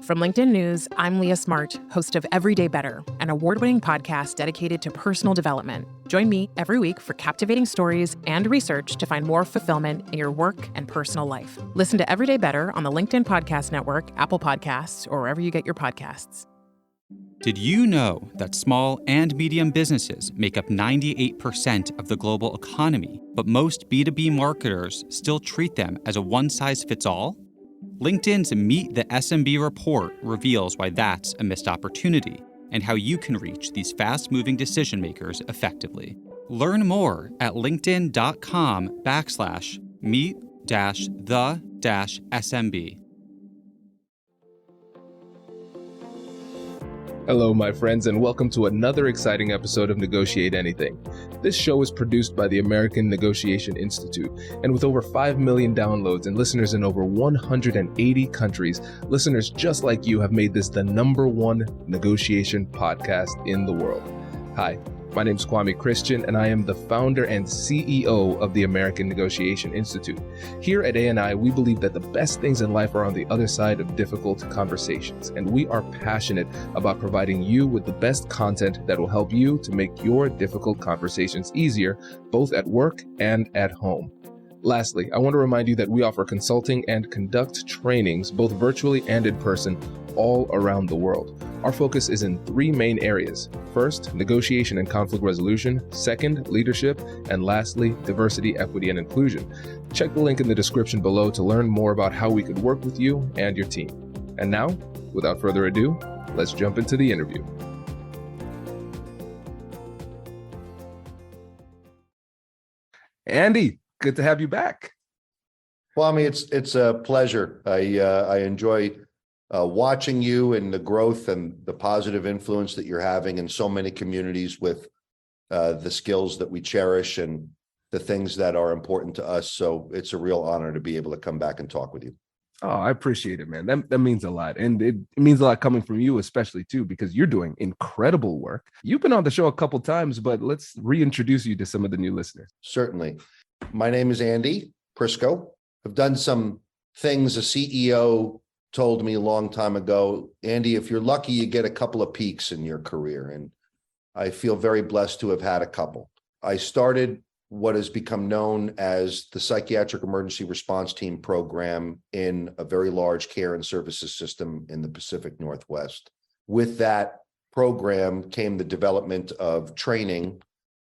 From LinkedIn News, I'm Leah Smart, host of Everyday Better, an award-winning podcast dedicated to personal development. Join me every week for captivating stories and research to find more fulfillment in your work and personal life. Listen to Everyday Better on the LinkedIn Podcast Network, Apple Podcasts, or wherever you get your podcasts. Did you know that small and medium businesses make up 98% of the global economy, but most B2B marketers still treat them as a one-size-fits-all? LinkedIn's Meet the SMB report reveals why that's a missed opportunity and how you can reach these fast-moving decision makers effectively. Learn more at linkedin.com/meet-the-SMB. Hello, my friends, and welcome to another exciting episode of Negotiate Anything. This show is produced by the American Negotiation Institute, and with over 5 million downloads and listeners in over 180 countries, listeners just like you have made this the #1 negotiation podcast in the world. Hi, my name is Kwame Christian, and I am the founder and CEO of the American Negotiation Institute. Here at ANI, we believe that the best things in life are on the other side of difficult conversations, and we are passionate about providing you with the best content that will help you to make your difficult conversations easier, both at work and at home. Lastly, I want to remind you that we offer consulting and conduct trainings, both virtually and in person, all around the world. Our focus is in 3 main areas. First, negotiation and conflict resolution. Second, leadership. And lastly, diversity, equity, and inclusion. Check the link in the description below to learn more about how we could work with you and your team. And now, without further ado, let's jump into the interview. Andy, good to have you back. Kwame, it's a pleasure. I enjoy watching you and the growth and the positive influence that you're having in so many communities with the skills that we cherish and the things that are important to us. So it's a real honor to be able to come back and talk with you. Oh, I appreciate it, man. That means a lot. And it means a lot coming from you, especially too, because you're doing incredible work. You've been on the show a couple times, but let's reintroduce you to some of the new listeners. Certainly. My name is Andy Prisco. I've done some things a CEO told me a long time ago. Andy, if you're lucky, you get a couple of peaks in your career. And I feel very blessed to have had a couple. I started what has become known as the Psychiatric Emergency Response Team program in a very large care and services system in the Pacific Northwest. With that program came the development of training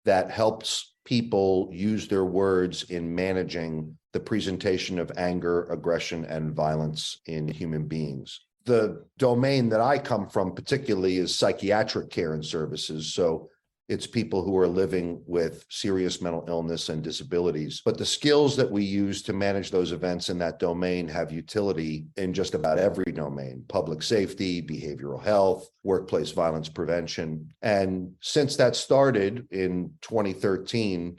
that helps people use their words in managing the presentation of anger, aggression, and violence in human beings. The domain that I come from particularly is psychiatric care and services. So it's people who are living with serious mental illness and disabilities. But the skills that we use to manage those events in that domain have utility in just about every domain: public safety, behavioral health, workplace violence prevention. And since that started in 2013,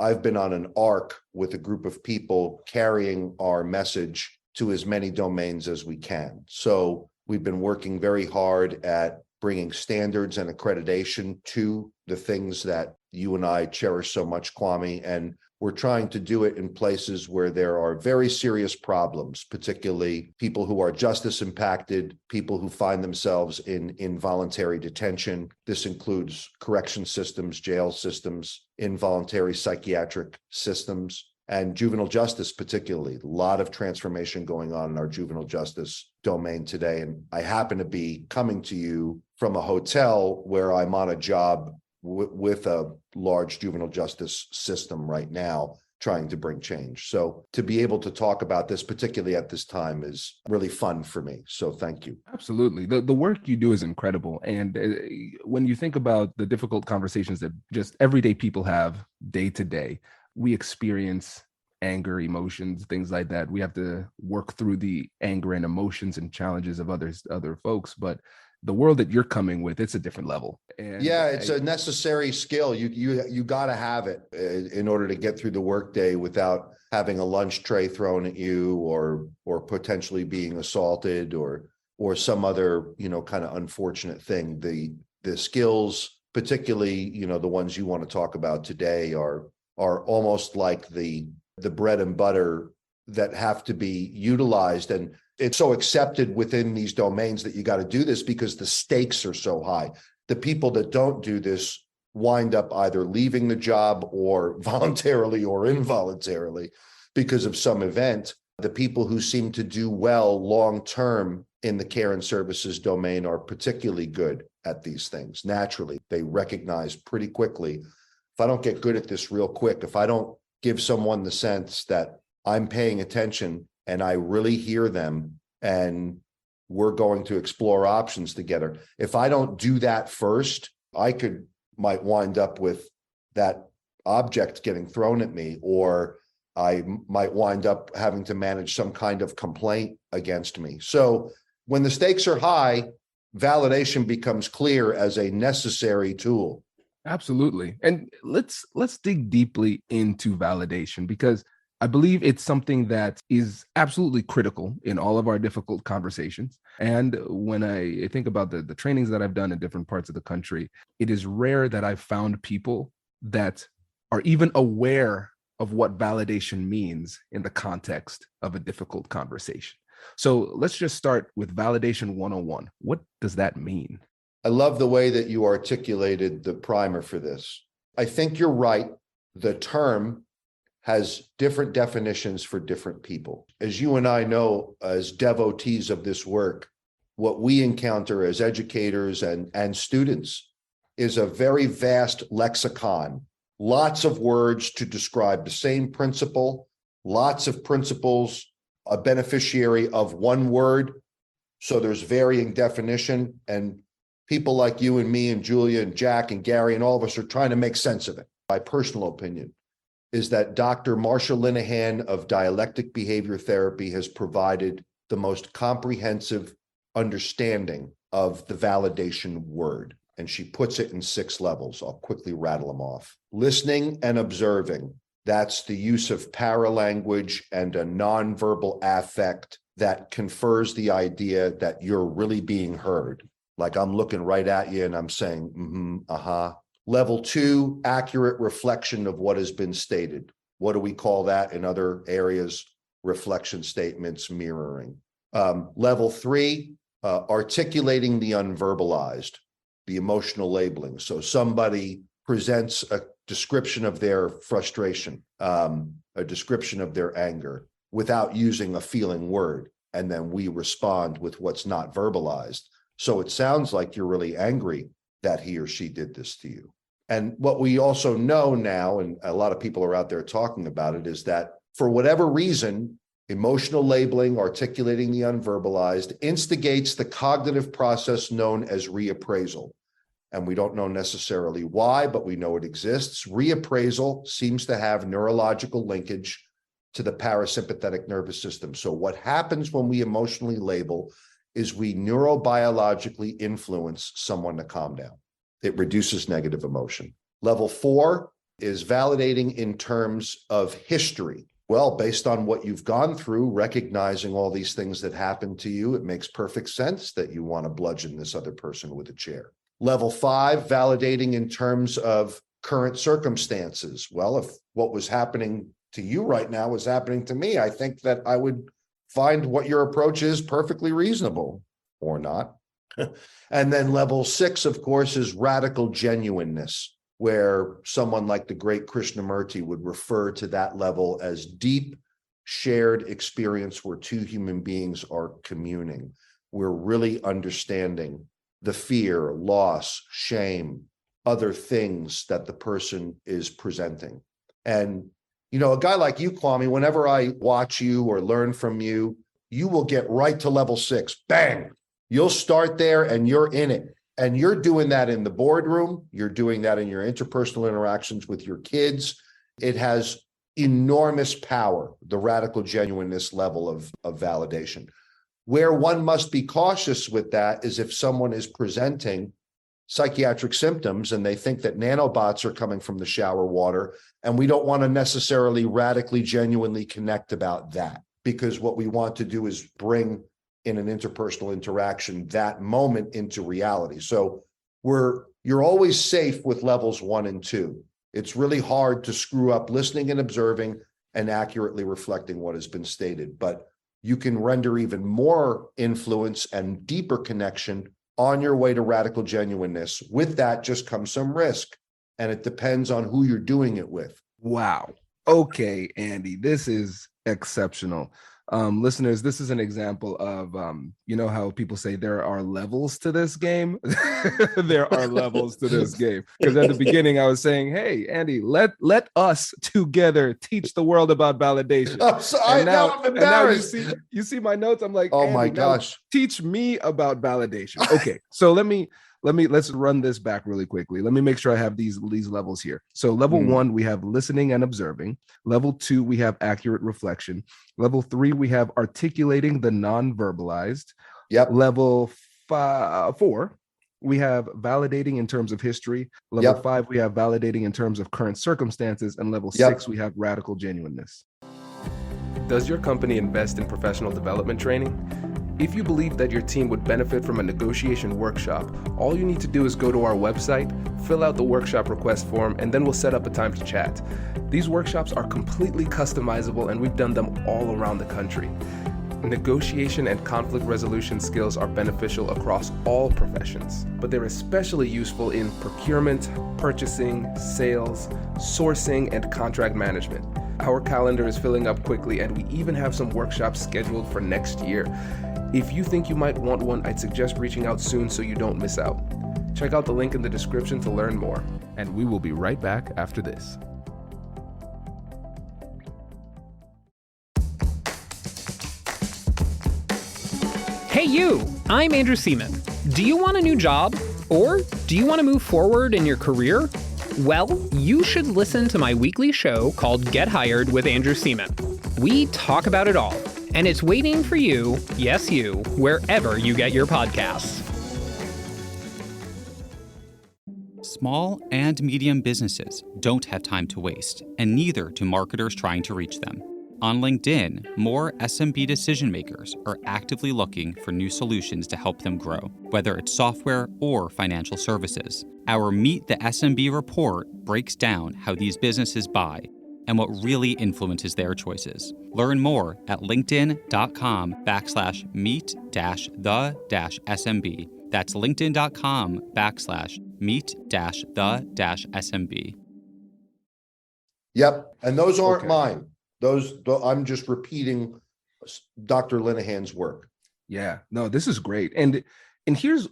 I've been on an arc with a group of people carrying our message to as many domains as we can. So we've been working very hard at bringing standards and accreditation to the things that you and I cherish so much, Kwame. And we're trying to do it in places where there are very serious problems, particularly people who are justice impacted, people who find themselves in involuntary detention. This includes correction systems, jail systems, involuntary psychiatric systems, and juvenile justice particularly. A lot of transformation going on in our juvenile justice domain today. And I happen to be coming to you from a hotel where I'm on a job with a large juvenile justice system right now, trying to bring change. So to be able to talk about this, particularly at this time, is really fun for me. So thank you. Absolutely. The work you do is incredible. And when you think about the difficult conversations that just everyday people have day to day, we experience anger, emotions, things like that. We have to work through the anger and emotions and challenges of other folks. But the world that you're coming with, it's a different level. And yeah, it's a necessary skill. You got to have it in order to get through the workday without having a lunch tray thrown at you or potentially being assaulted or some other, kind of unfortunate thing. The skills, particularly, the ones you want to talk about today are almost like the bread and butter that have to be utilized. And it's so accepted within these domains that you got to do this because the stakes are so high. The people that don't do this wind up either leaving the job or voluntarily or involuntarily because of some event. The people who seem to do well long-term in the care and services domain are particularly good at these things. Naturally, they recognize pretty quickly, if I don't get good at this real quick, if I don't give someone the sense that I'm paying attention and I really hear them and we're going to explore options together. If I don't do that first, might wind up with that object getting thrown at me, or I might wind up having to manage some kind of complaint against me. So when the stakes are high, validation becomes clear as a necessary tool. Absolutely. And let's dig deeply into validation, because I believe it's something that is absolutely critical in all of our difficult conversations. And when I think about the trainings that I've done in different parts of the country, it is rare that I've found people that are even aware of what validation means in the context of a difficult conversation. So let's just start with validation 101. What does that mean? I love the way that you articulated the primer for this. I think you're right. The term has different definitions for different people. As you and I know, as devotees of this work, what we encounter as educators and students is a very vast lexicon, lots of words to describe the same principle, lots of principles, a beneficiary of one word. So there's varying definition, and people like you and me and Julia and Jack and Gary and all of us are trying to make sense of it. My personal opinion is that Dr. Marsha Linehan of dialectic behavior therapy has provided the most comprehensive understanding of the validation word. And she puts it in 6 levels. I'll quickly rattle them off. Listening and observing. That's the use of paralanguage and a nonverbal affect that confers the idea that you're really being heard. Like I'm looking right at you and I'm saying, Level 2, accurate reflection of what has been stated. What do we call that in other areas? Reflection statements, mirroring. Level 3, articulating the unverbalized, the emotional labeling. So somebody presents a description of their frustration, a description of their anger without using a feeling word. And then we respond with what's not verbalized. So it sounds like you're really angry that he or she did this to you. And what we also know now, and a lot of people are out there talking about it, is that for whatever reason, emotional labeling, articulating the unverbalized, instigates the cognitive process known as reappraisal. And we don't know necessarily why, but we know it exists. Reappraisal seems to have neurological linkage to the parasympathetic nervous system. So what happens when we emotionally label is we neurobiologically influence someone to calm down. It reduces negative emotion. Level 4 is validating in terms of history. Well, based on what you've gone through, recognizing all these things that happened to you, it makes perfect sense that you want to bludgeon this other person with a chair. Level 5, validating in terms of current circumstances. Well, if what was happening to you right now was happening to me, I think that I would find what your approach is perfectly reasonable, or not. And then level 6, of course, is radical genuineness, where someone like the great Krishnamurti would refer to that level as deep shared experience where two human beings are communing. We're really understanding the fear, loss, shame, other things that the person is presenting. And, you know, a guy like you, Kwame, whenever I watch you or learn from you, you will get right to level 6. Bang! You'll start there and you're in it. And you're doing that in the boardroom. You're doing that in your interpersonal interactions with your kids. It has enormous power, the radical genuineness level of validation. Where one must be cautious with that is if someone is presenting psychiatric symptoms and they think that nanobots are coming from the shower water, and we don't want to necessarily radically genuinely connect about that, because what we want to do is bring in an interpersonal interaction that moment into reality. So you're always safe with levels 1 and 2. It's really hard to screw up listening and observing and accurately reflecting what has been stated. But you can render even more influence and deeper connection on your way to radical genuineness. With that just comes some risk, and it depends on who you're doing it with. Wow. Okay, Andy, this is exceptional. Listeners, this is an example of, you know how people say there are levels to this game? There are levels to this game. Because at the beginning, I was saying, hey, Andy, let us together teach the world about validation. Now I'm embarrassed. And now you see my notes. I'm like, oh Andy, my gosh, teach me about validation. Okay, so let's run this back really quickly. Let me make sure I have these levels here. So level 1, we have listening and observing. Level 2, we have accurate reflection. Level 3, we have articulating the non-verbalized. Yep. Level 4, we have validating in terms of history. Level 5, we have validating in terms of current circumstances. And level 6, we have radical genuineness. Does your company invest in professional development training? If you believe that your team would benefit from a negotiation workshop, all you need to do is go to our website, fill out the workshop request form, and then we'll set up a time to chat. These workshops are completely customizable, and we've done them all around the country. Negotiation and conflict resolution skills are beneficial across all professions, but they're especially useful in procurement, purchasing, sales, sourcing, and contract management. Our calendar is filling up quickly, and we even have some workshops scheduled for next year. If you think you might want one, I'd suggest reaching out soon so you don't miss out. Check out the link in the description to learn more. And we will be right back after this. Hey you, I'm Andrew Seaman. Do you want a new job? Or do you want to move forward in your career? Well, you should listen to my weekly show called Get Hired with Andrew Seaman. We talk about it all, and it's waiting for you, yes you, wherever you get your podcasts. Small and medium businesses don't have time to waste, and neither do marketers trying to reach them. On LinkedIn, more SMB decision makers are actively looking for new solutions to help them grow, whether it's software or financial services. Our Meet the SMB report breaks down how these businesses buy and what really influences their choices. Learn more at linkedin.com/meet-the-SMB. That's linkedin.com/meet-the-SMB. Yep. And those aren't mine. I'm just repeating Dr. Linehan's work. Yeah, no, this is great. And here's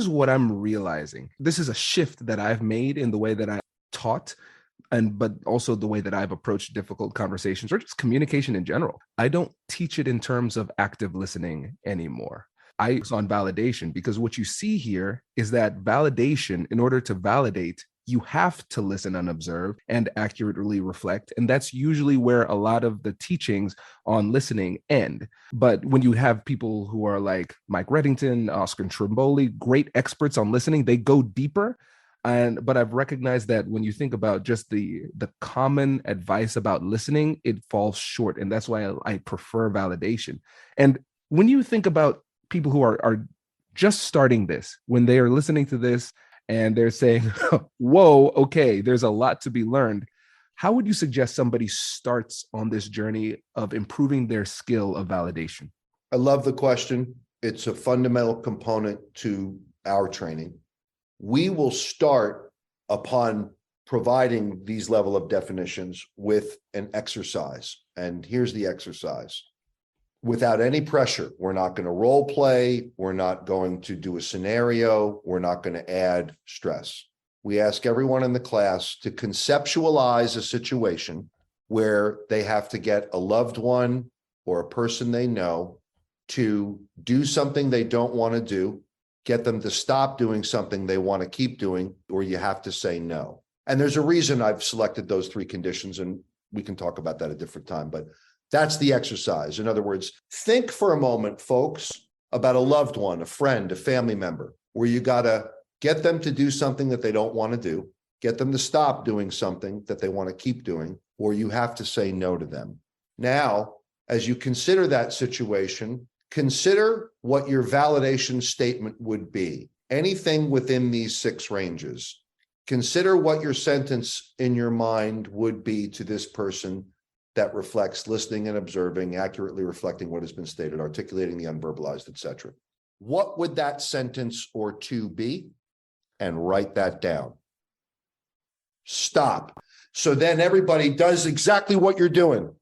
what I'm realizing. This is a shift that I've made in the way that I taught, but also the way that I've approached difficult conversations or just communication in general. I don't teach it in terms of active listening anymore. I focus on validation, because what you see here is that validation, in order to validate, you have to listen and observe and accurately reflect. And that's usually where a lot of the teachings on listening end. But when you have people who are like Mike Reddington, Oscar Trimboli, great experts on listening, they go deeper. But I've recognized that when you think about just the common advice about listening, it falls short. And that's why I prefer validation. And when you think about people who are just starting this, when they are listening to this, and they're saying, whoa, okay, there's a lot to be learned. How would you suggest somebody starts on this journey of improving their skill of validation? I love the question. It's a fundamental component to our training. We will start upon providing these level of definitions with an exercise. And here's the exercise. Without any pressure, we're not going to role play. We're not going to do a scenario. We're not going to add stress. We ask everyone in the class to conceptualize a situation where they have to get a loved one or a person they know to do something they don't want to do, get them to stop doing something they want to keep doing, or you have to say no. And there's a reason I've selected those 3 conditions, and we can talk about that at a different time, but that's the exercise. In other words, think for a moment, folks, about a loved one, a friend, a family member, where you got to get them to do something that they don't want to do, get them to stop doing something that they want to keep doing, or you have to say no to them. Now, as you consider that situation, consider what your validation statement would be. Anything within these 6 ranges. Consider what your sentence in your mind would be to this person that reflects listening and observing, accurately reflecting what has been stated, articulating the unverbalized, etc. What would that sentence or two be? And write that down. Stop. So then everybody does exactly what you're doing.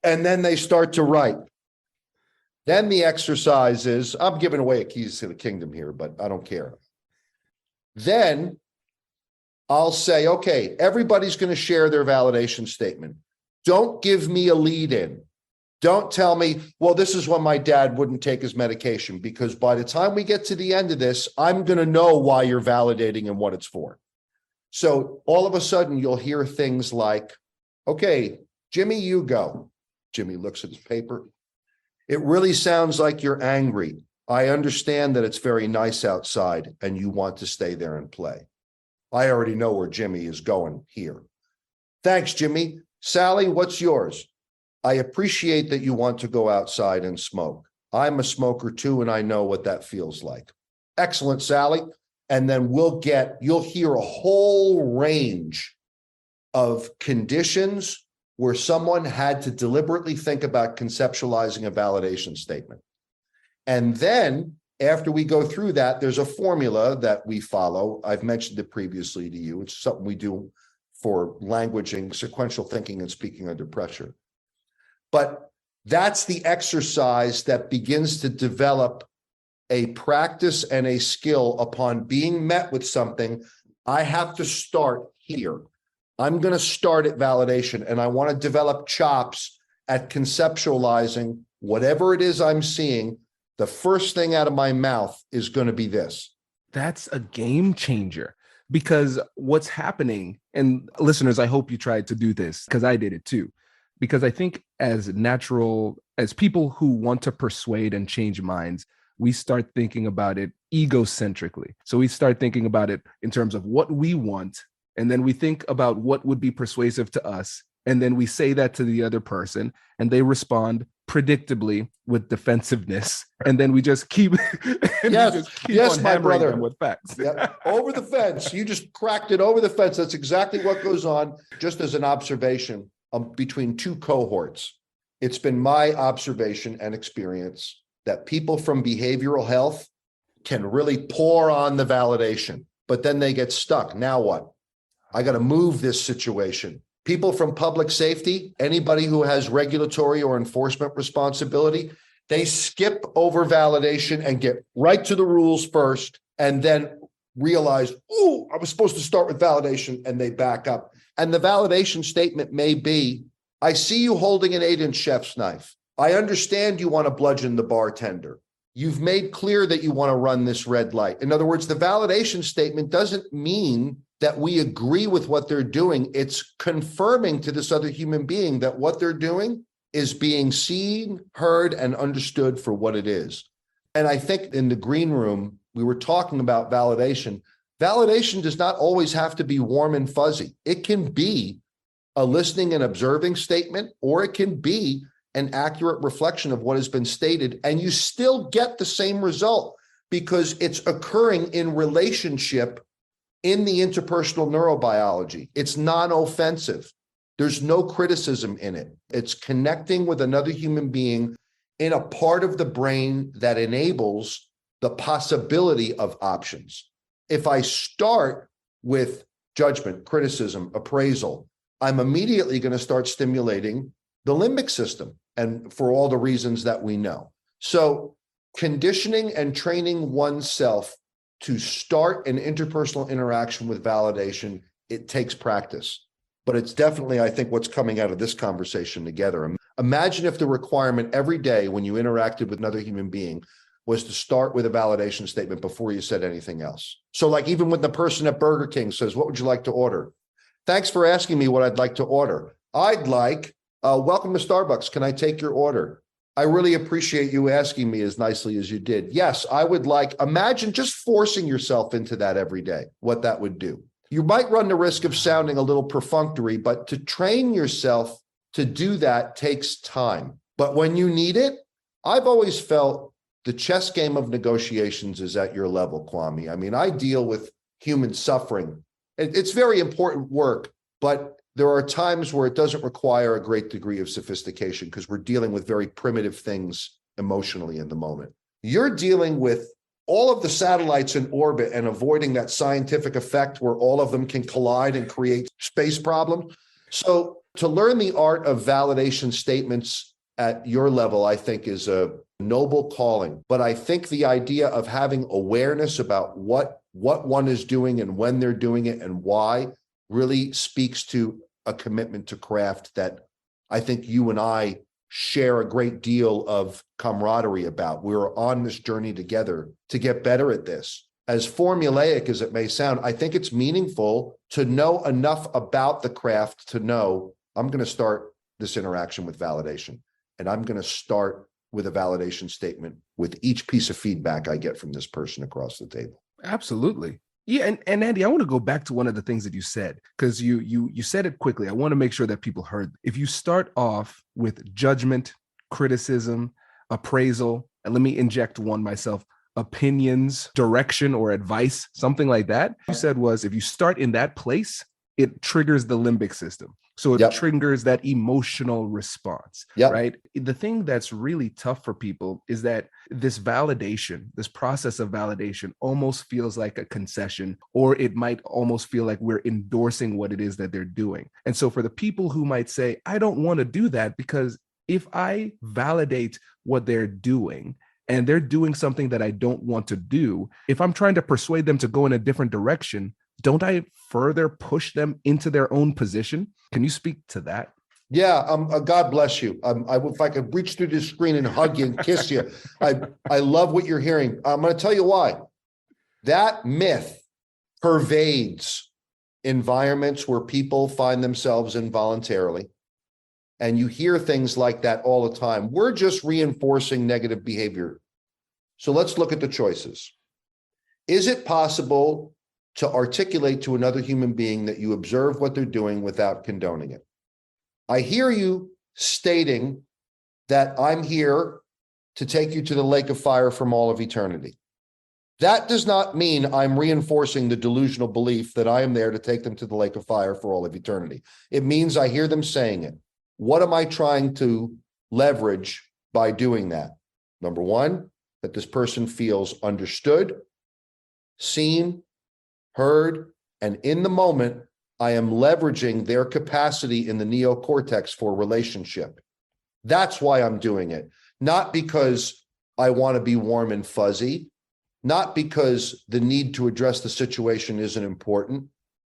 And then they start to write. Then the exercise is, I'm giving away a keys to the kingdom here, but I don't care. Then I'll say, okay, everybody's going to share their validation statement. Don't give me a lead in. Don't tell me, well, this is when my dad wouldn't take his medication, because by the time we get to the end of this, I'm going to know why you're validating and what it's for. So all of a sudden you'll hear things like, okay, Jimmy, you go. Jimmy looks at his paper. It really sounds like you're angry. I understand that it's very nice outside and you want to stay there and play. I already know where Jimmy is going here. Thanks, Jimmy. Sally, what's yours? I appreciate that you want to go outside and smoke. I'm a smoker too, and I know what that feels like. Excellent, Sally. And then you'll hear a whole range of conditions where someone had to deliberately think about conceptualizing a validation statement. And then after we go through that, there's a formula that we follow. I've mentioned it previously to you. It's something we do for languaging, sequential thinking, and speaking under pressure. But that's the exercise that begins to develop a practice and a skill upon being met with something. I have to start here. I'm going to start at validation, and I want to develop chops at conceptualizing whatever it is I'm seeing. The first thing out of my mouth is going to be this. That's a game changer, because what's happening, and listeners, I hope you tried to do this, because I did it too, because I think as people who want to persuade and change minds, we start thinking about it egocentrically. So we start thinking about it in terms of what we want, and then we think about what would be persuasive to us. And then we say that to the other person, and they respond predictably with defensiveness. And then we just keep, yes, my brother, them with facts. Yep. Over the fence. You just cracked it over the fence. That's exactly what goes on. Just as an observation between two cohorts, it's been my observation and experience that people from behavioral health can really pour on the validation, but then they get stuck. Now what? I got to move this situation. People from public safety, anybody who has regulatory or enforcement responsibility, they skip over validation and get right to the rules first, and then realize, oh, I was supposed to start with validation, and they back up. And the validation statement may be, I see you holding an 8-inch chef's knife. I understand you want to bludgeon the bartender. You've made clear that you want to run this red light. In other words, the validation statement doesn't mean that we agree with what they're doing. It's confirming to this other human being that what they're doing is being seen, heard, and understood for what it is. And I think in the green room, we were talking about validation. Validation does not always have to be warm and fuzzy. It can be a listening and observing statement, or it can be an accurate reflection of what has been stated, and you still get the same result because it's occurring in relationship in the interpersonal neurobiology. It's non-offensive. There's no criticism in it. It's connecting with another human being in a part of the brain that enables the possibility of options. If I start with judgment, criticism, appraisal, I'm immediately going to start stimulating the limbic system, and for all the reasons that we know. So conditioning and training oneself to start an interpersonal interaction with validation, it takes practice. But it's definitely, I think, what's coming out of this conversation together. Imagine if the requirement every day when you interacted with another human being was to start with a validation statement before you said anything else. So like even when the person at Burger King says, what would you like to order? Thanks for asking me what I'd like to order. I'd like, welcome to Starbucks. Can I take your order? I really appreciate you asking me as nicely as you did. Yes, I would like, imagine just forcing yourself into that every day, what that would do. You might run the risk of sounding a little perfunctory, but to train yourself to do that takes time. But when you need it, I've always felt the chess game of negotiations is at your level, Kwame. I mean, I deal with human suffering. It's very important work, but there are times where it doesn't require a great degree of sophistication because we're dealing with very primitive things emotionally in the moment. You're dealing with all of the satellites in orbit and avoiding that scientific effect where all of them can collide and create space problems. So to learn the art of validation statements at your level, I think is a noble calling. But I think the idea of having awareness about what one is doing and when they're doing it and why really speaks to a commitment to craft that I think you and I share a great deal of camaraderie about. We're on this journey together to get better at this. As formulaic as it may sound, I think it's meaningful to know enough about the craft to know I'm going to start this interaction with validation. And I'm going to start with a validation statement with each piece of feedback I get from this person across the table. Absolutely. Yeah, and Andy, I want to go back to one of the things that you said, because you said it quickly. I want to make sure that people heard. If you start off with judgment, criticism, appraisal, and let me inject one myself, opinions, direction, or advice, something like that, you said was if you start in that place, it triggers the limbic system. So it triggers that emotional response, right? The thing that's really tough for people is that this validation, this process of validation almost feels like a concession, or it might almost feel like we're endorsing what it is that they're doing. And so for the people who might say, I don't want to do that because if I validate what they're doing, and they're doing something that I don't want to do, if I'm trying to persuade them to go in a different direction, don't I further push them into their own position? Can you speak to that? Yeah, God bless you. If I could reach through this screen and hug you and kiss you, I love what you're hearing. I'm going to tell you why. That myth pervades environments where people find themselves involuntarily. And you hear things like that all the time. We're just reinforcing negative behavior. So let's look at the choices. Is it possible to articulate to another human being that you observe what they're doing without condoning it? I hear you stating that I'm here to take you to the lake of fire from all of eternity. That does not mean I'm reinforcing the delusional belief that I am there to take them to the lake of fire for all of eternity. It means I hear them saying it. What am I trying to leverage by doing that? Number one, that this person feels understood, seen, heard, and in the moment, I am leveraging their capacity in the neocortex for relationship. That's why I'm doing it. Not because I want to be warm and fuzzy, not because the need to address the situation isn't important,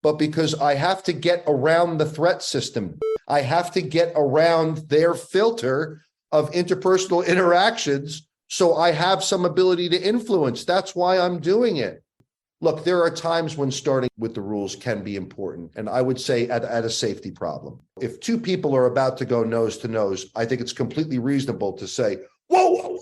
but because I have to get around the threat system. I have to get around their filter of interpersonal interactions so I have some ability to influence. That's why I'm doing it. Look, there are times when starting with the rules can be important, and I would say at a safety problem. If two people are about to go nose to nose, I think it's completely reasonable to say, whoa,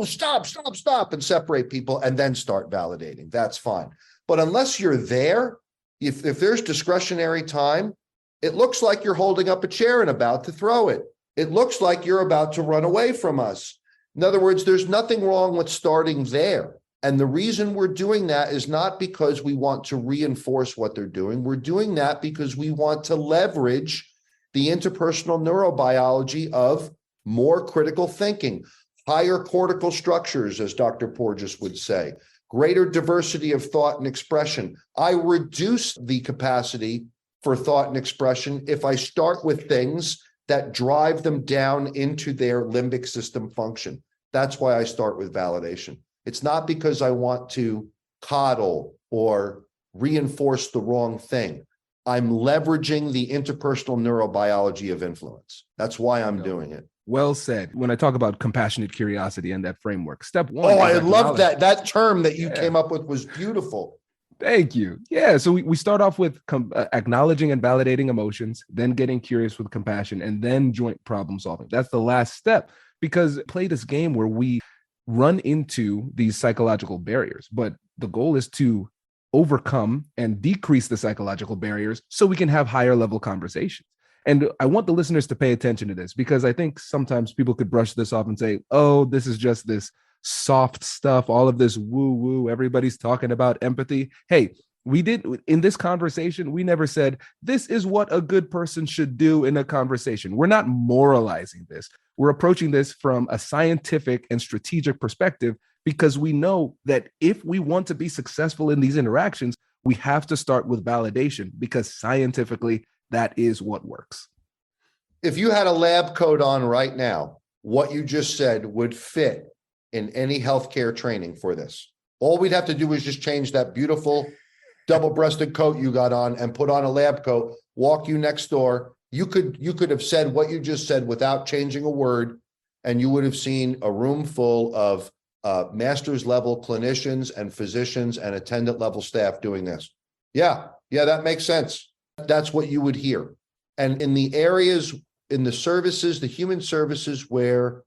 stop, and separate people and then start validating. That's fine. But unless you're there, if there's discretionary time, it looks like you're holding up a chair and about to throw it. It looks like you're about to run away from us. In other words, there's nothing wrong with starting there. And the reason we're doing that is not because we want to reinforce what they're doing. We're doing that because we want to leverage the interpersonal neurobiology of more critical thinking, higher cortical structures, as Dr. Porges would say, greater diversity of thought and expression. I reduce the capacity for thought and expression if I start with things that drive them down into their limbic system function. That's why I start with validation. It's not because I want to coddle or reinforce the wrong thing. I'm leveraging the interpersonal neurobiology of influence. That's why I'm doing it. Well said. When I talk about compassionate curiosity and that framework, step one. Oh, I love that. That term that you came up with was beautiful. Thank you. Yeah. So we start off with acknowledging and validating emotions, then getting curious with compassion, and then joint problem solving. That's the last step, because play this game where we run into these psychological barriers, but the goal is to overcome and decrease the psychological barriers so we can have higher level conversations. And I want the listeners to pay attention to this, because I think sometimes people could brush this off and say, oh, this is just this soft stuff, all of this woo-woo, everybody's talking about empathy. Hey, We did in this conversation, we never said, this is what a good person should do in a conversation. We're not moralizing this. We're approaching this from a scientific and strategic perspective because we know that if we want to be successful in these interactions, we have to start with validation because scientifically, that is what works. If you had a lab coat on right now, what you just said would fit in any healthcare training for this. All we'd have to do is just change that beautiful double-breasted coat you got on and put on a lab coat, walk you next door. You could have said what you just said without changing a word, and you would have seen a room full of master's level clinicians and physicians and attendant level staff doing this. Yeah, that makes sense. That's what you would hear. And in the areas, in the services, the human services where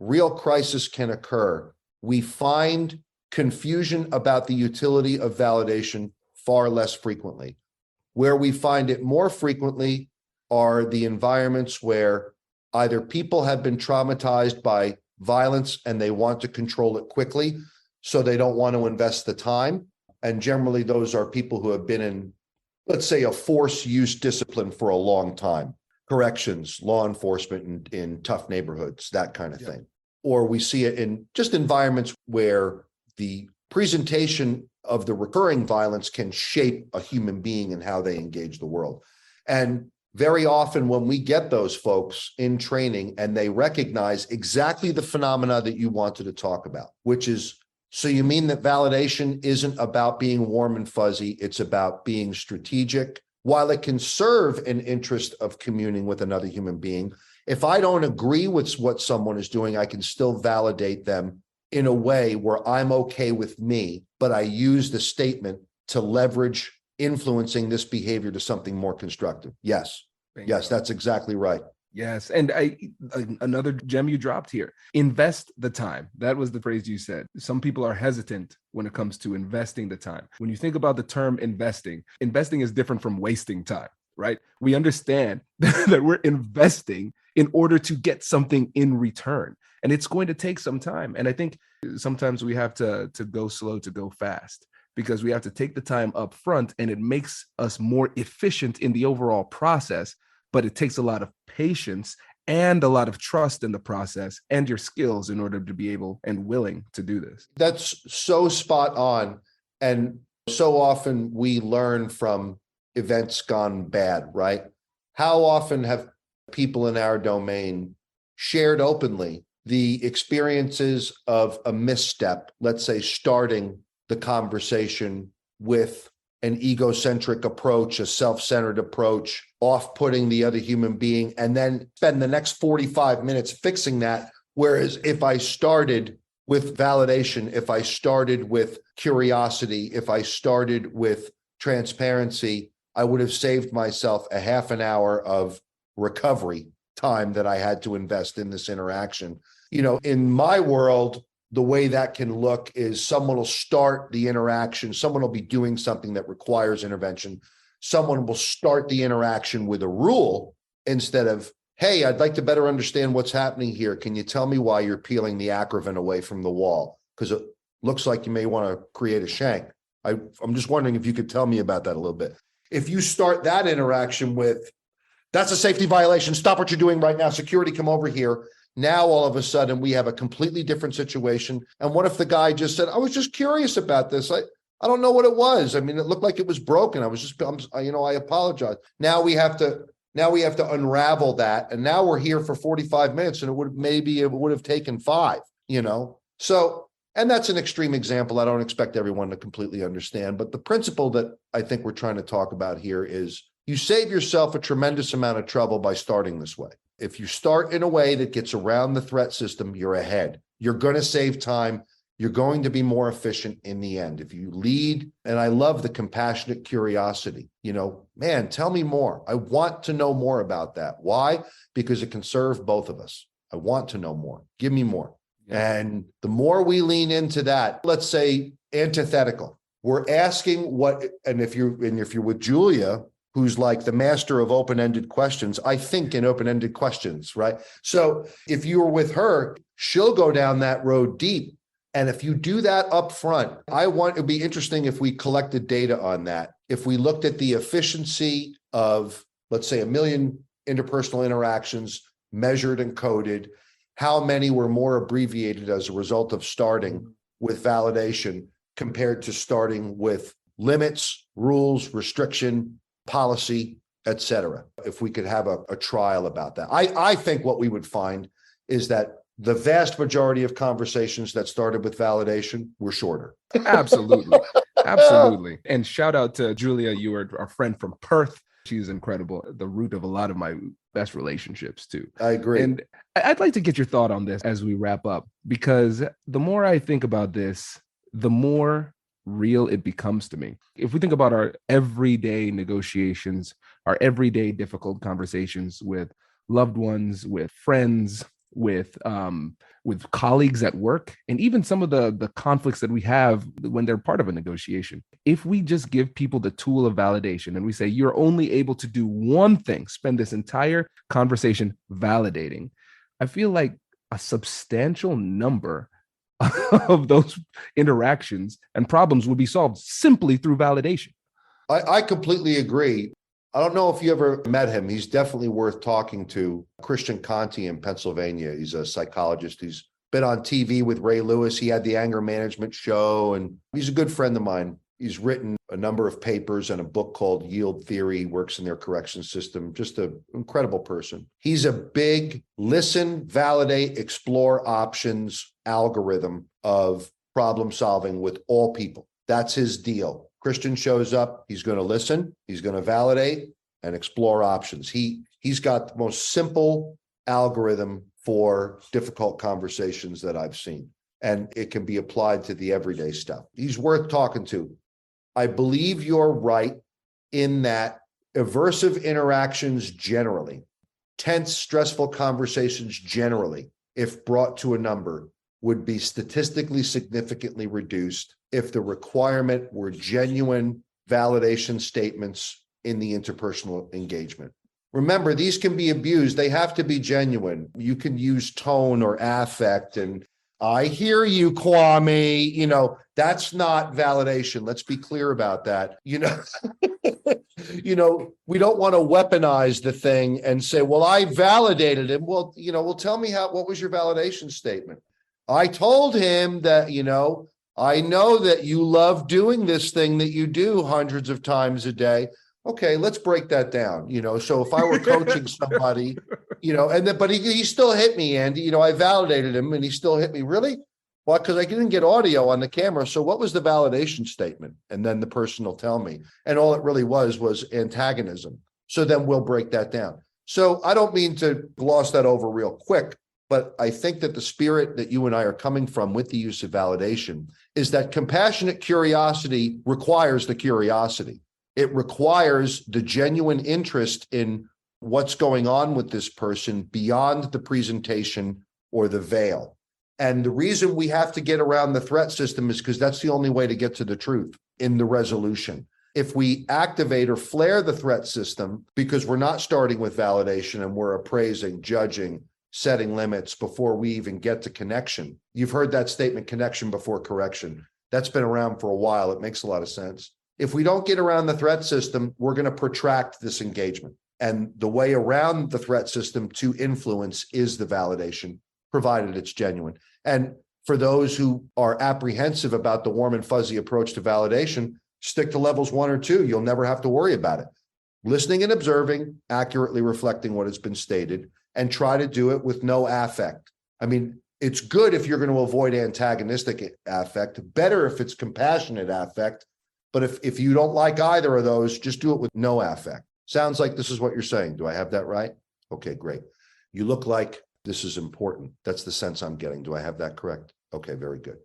real crisis can occur, we find confusion about the utility of validation far less frequently. Where we find it more frequently are the environments where either people have been traumatized by violence and they want to control it quickly, so they don't want to invest the time. And generally, those are people who have been in, let's say, a force use discipline for a long time. Corrections, law enforcement in tough neighborhoods, that kind of thing. Or we see it in just environments where the presentation of the recurring violence can shape a human being and how they engage the world. And very often when we get those folks in training and they recognize exactly the phenomena that you wanted to talk about, which is, so you mean that validation isn't about being warm and fuzzy, it's about being strategic. While it can serve an interest of communing with another human being, if I don't agree with what someone is doing, I can still validate them in a way where I'm okay with me, but I use the statement to leverage influencing this behavior to something more constructive. Yes, that's exactly right. Yes. And another gem you dropped here, invest the time. That was the phrase you said. Some people are hesitant when it comes to investing the time. When you think about the term investing is different from wasting time, right? We understand that we're investing in order to get something in return. And it's going to take some time. And I think sometimes we have to go slow to go fast, because we have to take the time up front, and it makes us more efficient in the overall process. But it takes a lot of patience and a lot of trust in the process and your skills in order to be able and willing to do this. That's so spot on. And so often we learn from events gone bad, right? How often have people in our domain shared openly the experiences of a misstep, let's say starting the conversation with an egocentric approach, a self-centered approach, off-putting the other human being, and then spend the next 45 minutes fixing that. Whereas if I started with validation, if I started with curiosity, if I started with transparency, I would have saved myself a half an hour of recovery time that I had to invest in this interaction. You know, in my world, the way that can look is someone will start the interaction. Someone will be doing something that requires intervention. Someone will start the interaction with a rule instead of, hey, I'd like to better understand what's happening here. Can you tell me why you're peeling the acrovan away from the wall? Because it looks like you may want to create a shank. I'm just wondering if you could tell me about that a little bit. If you start that interaction with, that's a safety violation, stop what you're doing right now, security, come over here. Now, all of a sudden, we have a completely different situation. And what if the guy just said, I was just curious about this. I don't know what it was. I mean, it looked like it was broken. I apologize. Now we have to unravel that. And now we're here for 45 minutes and it would have taken 5, So, and that's an extreme example. I don't expect everyone to completely understand. But the principle that I think we're trying to talk about here is you save yourself a tremendous amount of trouble by starting this way. If you start in a way that gets around the threat system, you're ahead. You're going to save time. You're going to be more efficient in the end. If you lead, and I love the compassionate curiosity, man, tell me more. I want to know more about that. Why? Because it can serve both of us. I want to know more. Give me more. And the more we lean into that, let's say antithetical, we're asking what, and if you're with Julia, who's like the master of open-ended questions, I think in open-ended questions, right? So if you were with her, she'll go down that road deep And if you do that up front, it'd be interesting if we collected data on that. If we looked at the efficiency of, let's say, 1 million interpersonal interactions measured and coded, how many were more abbreviated as a result of starting with validation compared to starting with limits, rules, restriction, policy, etc. If we could have a trial about that. I think what we would find is that the vast majority of conversations that started with validation were shorter. Absolutely. Absolutely. And shout out to Julia. You are our friend from Perth. She's incredible. The root of a lot of my best relationships too. I agree. And I'd like to get your thought on this as we wrap up, because the more I think about this, the more real it becomes to me. If we think about our everyday negotiations, our everyday difficult conversations with loved ones, with friends, with colleagues at work, and even some of the conflicts that we have when they're part of a negotiation. If we just give people the tool of validation and we say, you're only able to do one thing, spend this entire conversation validating, I feel like a substantial number of those interactions and problems would be solved simply through validation. I completely agree. I don't know if you ever met him. He's definitely worth talking to. Christian Conti in Pennsylvania. He's a psychologist. He's been on TV with Ray Lewis. He had the anger management show, and he's a good friend of mine. He's written a number of papers and a book called Yield Theory. He works in their correction system. Just an incredible person. He's a big listen, validate, explore options algorithm of problem solving with all people. That's his deal. Christian shows up, he's going to listen, he's going to validate and explore options. He's got the most simple algorithm for difficult conversations that I've seen, and it can be applied to the everyday stuff. He's worth talking to. I believe you're right in that aversive interactions generally, tense, stressful conversations generally, if brought to a number, would be statistically significantly reduced if the requirement were genuine validation statements in the interpersonal engagement. Remember, these can be abused. They have to be genuine. You can use tone or affect, and I hear you, Kwame. That's not validation. Let's be clear about that. We don't want to weaponize the thing and say, well, I validated him. Well, tell me what was your validation statement? I told him that, I know that you love doing this thing that you do hundreds of times a day. Okay, let's break that down. So if I were coaching somebody, but he still hit me, Andy. I validated him and he still hit me. Really? Well, because I didn't get audio on the camera. So what was the validation statement? And then the person will tell me. And all it really was antagonism. So then we'll break that down. So I don't mean to gloss that over real quick, but I think that the spirit that you and I are coming from with the use of validation is that compassionate curiosity requires the curiosity. It requires the genuine interest in what's going on with this person beyond the presentation or the veil. And the reason we have to get around the threat system is because that's the only way to get to the truth in the resolution. If we activate or flare the threat system because we're not starting with validation and we're appraising, judging, setting limits before we even get to connection. You've heard that statement, connection before correction. That's been around for a while. It makes a lot of sense. If we don't get around the threat system, we're going to protract this engagement. And the way around the threat system to influence is the validation, provided it's genuine. And for those who are apprehensive about the warm and fuzzy approach to validation, stick to levels 1 or 2. You'll never have to worry about it. Listening and observing, accurately reflecting what has been stated, and try to do it with no affect. I mean, it's good if you're going to avoid antagonistic affect, better if it's compassionate affect. But if you don't like either of those, just do it with no affect. Sounds like this is what you're saying. Do I have that right? Okay, great. You look like this is important. That's the sense I'm getting. Do I have that correct? Okay, very good.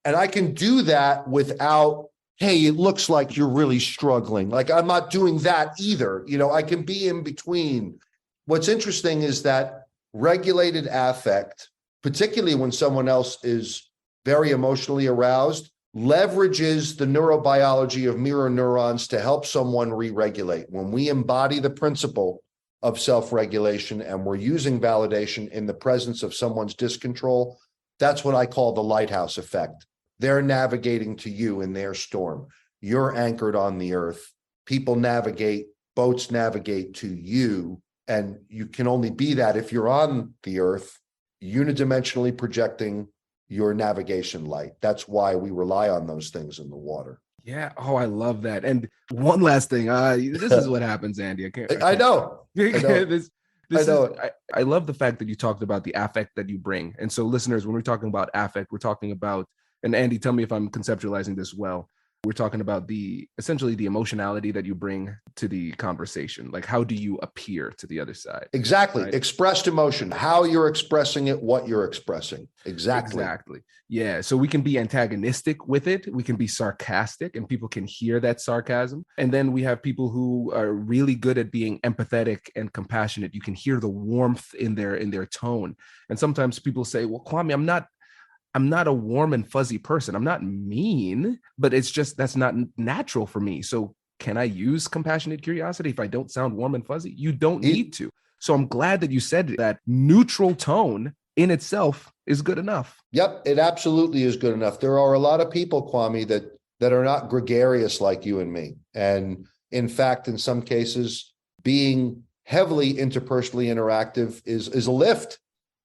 And I can do that without, hey, it looks like you're really struggling. Like I'm not doing that either. I can be in between. What's interesting is that regulated affect, particularly when someone else is very emotionally aroused, leverages the neurobiology of mirror neurons to help someone re-regulate. When we embody the principle of self-regulation and we're using validation in the presence of someone's discontrol, That's what I call the lighthouse effect. They're navigating to you in their storm. You're anchored on the earth. People navigate, boats navigate to you, and you can only be that if you're on the earth, unidimensionally projecting your navigation light. That's why we rely on those things in the water. Yeah. Oh, I love that. And one last thing. This is what happens, Andy. I know. This I know is, I love the fact that you talked about the affect that you bring. And so, listeners, when we're talking about affect, we're talking about, and Andy, tell me if I'm conceptualizing this well. We're talking about essentially the emotionality that you bring to the conversation. Like, how do you appear to the other side? Exactly. Right? Expressed emotion, how you're expressing it, what you're expressing. Exactly. Yeah. So we can be antagonistic with it. We can be sarcastic, and people can hear that sarcasm. And then we have people who are really good at being empathetic and compassionate. You can hear the warmth in their tone. And sometimes people say, well, Kwame, I'm not a warm and fuzzy person. I'm not mean, but it's just that's not natural for me. So can I use compassionate curiosity if I don't sound warm and fuzzy? You don't need to. So I'm glad that you said that neutral tone in itself is good enough. Yep, it absolutely is good enough. There are a lot of people, Kwame, that are not gregarious like you and me. And in fact, in some cases, being heavily interpersonally interactive is a lift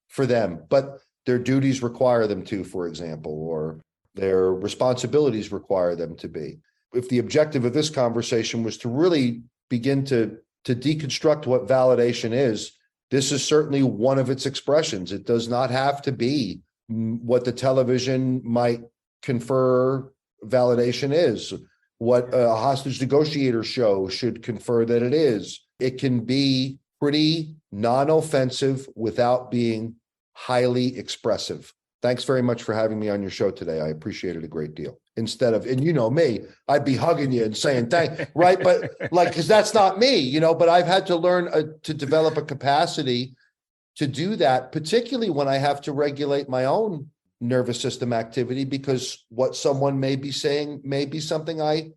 for them. But their duties require them to, for example, or their responsibilities require them to be. If the objective of this conversation was to really begin to deconstruct what validation is, this is certainly one of its expressions. It does not have to be what the television might confer validation is, what a hostage negotiator show should confer that it is. It can be pretty non-offensive without being highly expressive. Thanks very much for having me on your show today. I appreciate it a great deal. Instead of, and you know me, I'd be hugging you and saying thank, right? But like, because that's not me, but I've had to learn to develop a capacity to do that, particularly when I have to regulate my own nervous system activity, because what someone may be saying may be something I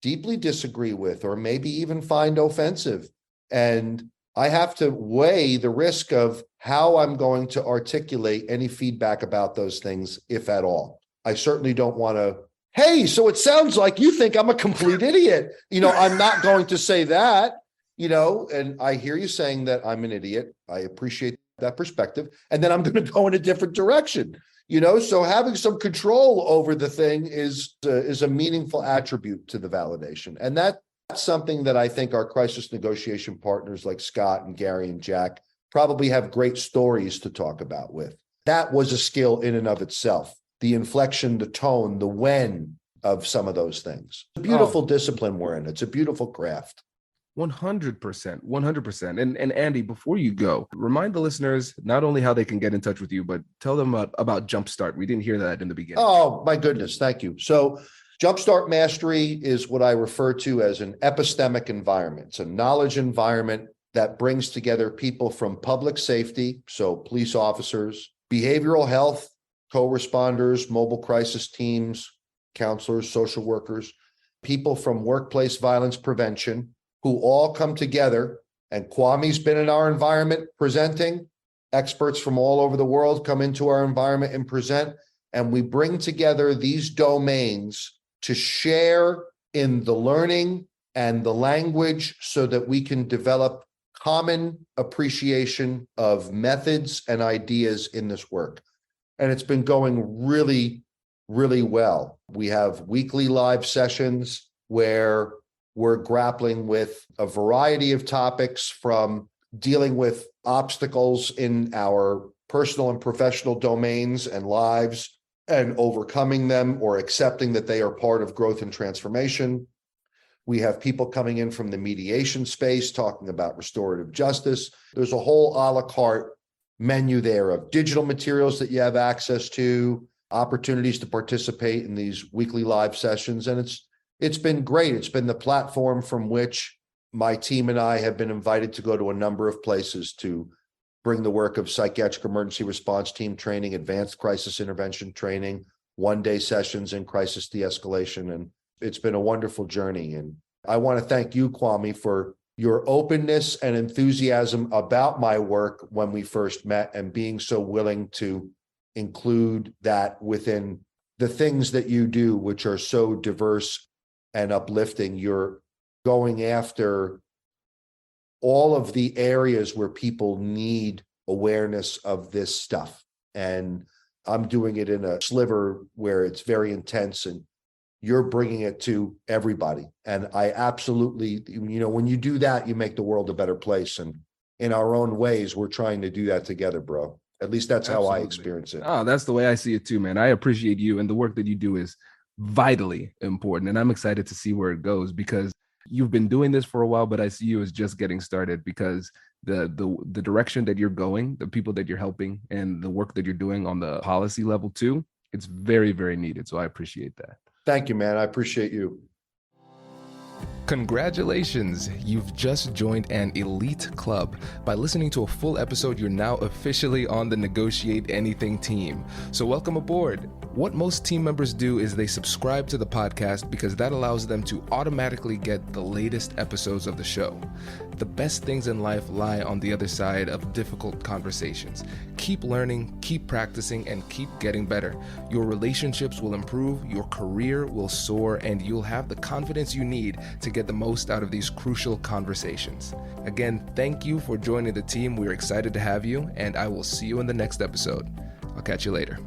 deeply disagree with, or maybe even find offensive. And I have to weigh the risk of how I'm going to articulate any feedback about those things, if at all. I certainly don't want to, hey, so it sounds like you think I'm a complete idiot. I'm not going to say that, and I hear you saying that I'm an idiot. I appreciate that perspective. And then I'm going to go in a different direction, so having some control over the thing is a meaningful attribute to the validation. And that's something that I think our crisis negotiation partners like Scott and Gary and Jack probably have great stories to talk about with. That was a skill in and of itself. The inflection, the tone, the when of some of those things. It's a beautiful discipline we're in. It's a beautiful craft. 100%. And Andy, before you go, remind the listeners not only how they can get in touch with you, but tell them about Jumpstart. We didn't hear that in the beginning. Oh, my goodness. Thank you. So Jumpstart Mastery is what I refer to as an epistemic environment. It's a knowledge environment that brings together people from public safety, so police officers, behavioral health, co-responders, mobile crisis teams, counselors, social workers, people from workplace violence prevention, who all come together. And Kwame's been in our environment presenting. Experts from all over the world come into our environment and present. And we bring together these domains to share in the learning and the language so that we can develop common appreciation of methods and ideas in this work. And it's been going really, really well. We have weekly live sessions where we're grappling with a variety of topics, from dealing with obstacles in our personal and professional domains and lives and overcoming them or accepting that they are part of growth and transformation. We have people coming in from the mediation space talking about restorative justice. There's a whole a la carte menu there of digital materials that you have access to, opportunities to participate in these weekly live sessions. And it's been great. It's been the platform from which my team and I have been invited to go to a number of places to bring the work of psychiatric emergency response team training, advanced crisis intervention training, one-day sessions in crisis de-escalation. And it's been a wonderful journey. And I want to thank you, Kwame, for your openness and enthusiasm about my work when we first met, and being so willing to include that within the things that you do, which are so diverse and uplifting. You're going after all of the areas where people need awareness of this stuff. And I'm doing it in a sliver where it's very intense, and you're bringing it to everybody. And I absolutely, when you do that, you make the world a better place. And in our own ways, we're trying to do that together, bro. At least that's how I experience it. Oh, that's the way I see it too, man. I appreciate you, and the work that you do is vitally important. And I'm excited to see where it goes, because you've been doing this for a while, but I see you as just getting started, because the direction that you're going, the people that you're helping, and the work that you're doing on the policy level too, it's very, very needed. So I appreciate that. Thank you, man. I appreciate you. Congratulations, you've just joined an elite club. By listening to a full episode, you're now officially on the Negotiate Anything team. So welcome aboard. What most team members do is they subscribe to the podcast, because that allows them to automatically get the latest episodes of the show. The best things in life lie on the other side of difficult conversations. Keep learning, keep practicing, and keep getting better. Your relationships will improve, your career will soar, and you'll have the confidence you need to get the most out of these crucial conversations. Again, thank you for joining the team. We're excited to have you, and I will see you in the next episode. I'll catch you later.